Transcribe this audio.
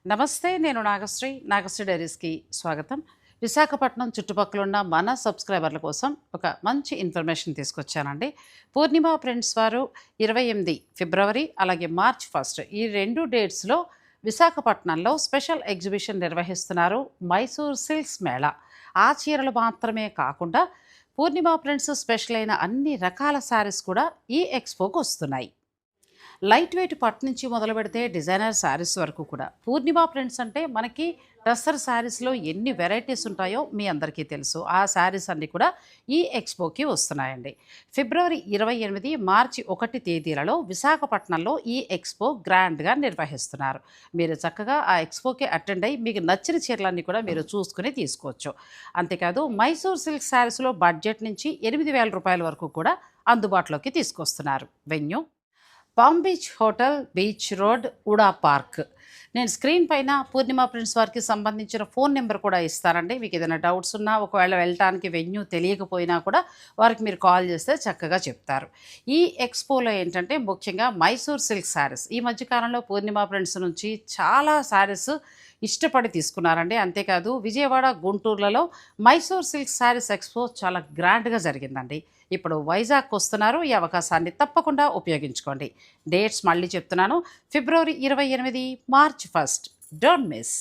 నమస్తే, నేను నాగశ్రీ డైరీస్కి స్వాగతం. విశాఖపట్నం చుట్టుపక్కల ఉన్న మన సబ్స్క్రైబర్ల కోసం ఒక మంచి ఇన్ఫర్మేషన్ తీసుకొచ్చానండి. పూర్ణిమ ప్రింట్స్ వారు 28 ఫిబ్రవరి అలాగే మార్చ్ 1 ఈ 2 డేట్స్లో విశాఖపట్నంలో స్పెషల్ ఎగ్జిబిషన్ నిర్వహిస్తున్నారు. మైసూర్ సిల్క్స్ మేళా. ఆ చీరలు మాత్రమే కాకుండా పూర్ణిమ ప్రింట్స్ స్పెషల్ అయిన అన్ని రకాల శారీస్ కూడా ఈ ఎక్స్పోకు వస్తున్నాయి. లైట్ వెయిట్ పట్టు నుంచి మొదలు పెడితే డిజైనర్ శారీస్ వరకు కూడా పూర్ణిమ ప్రింట్స్ అంటే మనకి టస్సర్ శారీస్లో ఎన్ని వెరైటీస్ ఉంటాయో మీ అందరికీ తెలుసు. ఆ శారీస్ అన్నీ కూడా ఈ ఎక్స్పోకి వస్తున్నాయండి. ఫిబ్రవరి 28, మార్చి 1 తేదీలలో విశాఖపట్నంలో ఈ ఎక్స్పో గ్రాండ్గా నిర్వహిస్తున్నారు. మీరు చక్కగా ఆ ఎక్స్పోకి అటెండ్ అయ్యి మీకు నచ్చిన చీరలన్నీ కూడా మీరు చూసుకుని తీసుకోవచ్చు. అంతేకాదు మైసూర్ సిల్క్ శారీస్లో బడ్జెట్ నుంచి 8,000 రూపాయల వరకు కూడా అందుబాటులోకి తీసుకొస్తున్నారు. Venue palm beach hotel, beach road, ఉడా పార్క్. నేను స్క్రీన్ పైన పూర్ణిమ ప్రింట్స్ వారికి సంబంధించిన ఫోన్ నెంబర్ కూడా ఇస్తానండి. మీకు ఏదైనా డౌట్స్ ఉన్నా, ఒకవేళ వెళ్ళటానికి వెన్యూ తెలియకపోయినా కూడా వారికి మీరు కాల్ చేస్తే చక్కగా చెప్తారు. ఈ ఎక్స్పోలో ఏంటంటే ముఖ్యంగా మైసూర్ సిల్క్ శారీస్ ఈ మధ్యకాలంలో పూర్ణిమ ప్రింట్స్ నుంచి చాలా శారీస్ ఇష్టపడి తీసుకున్నారండి. అంతేకాదు విజయవాడ, గుంటూరులలో మైసూర్ సిల్క్ శారీస్ ఎక్స్పో చాలా గ్రాండ్గా జరిగిందండి. ఇప్పుడు వైజాగ్కి వస్తున్నారు. ఈ అవకాశాన్ని తప్పకుండా ఉపయోగించుకోండి. డేట్స్ మళ్ళీ చెప్తున్నాను. ఫిబ్రవరి 28, మార్చ్ 1. Don't miss.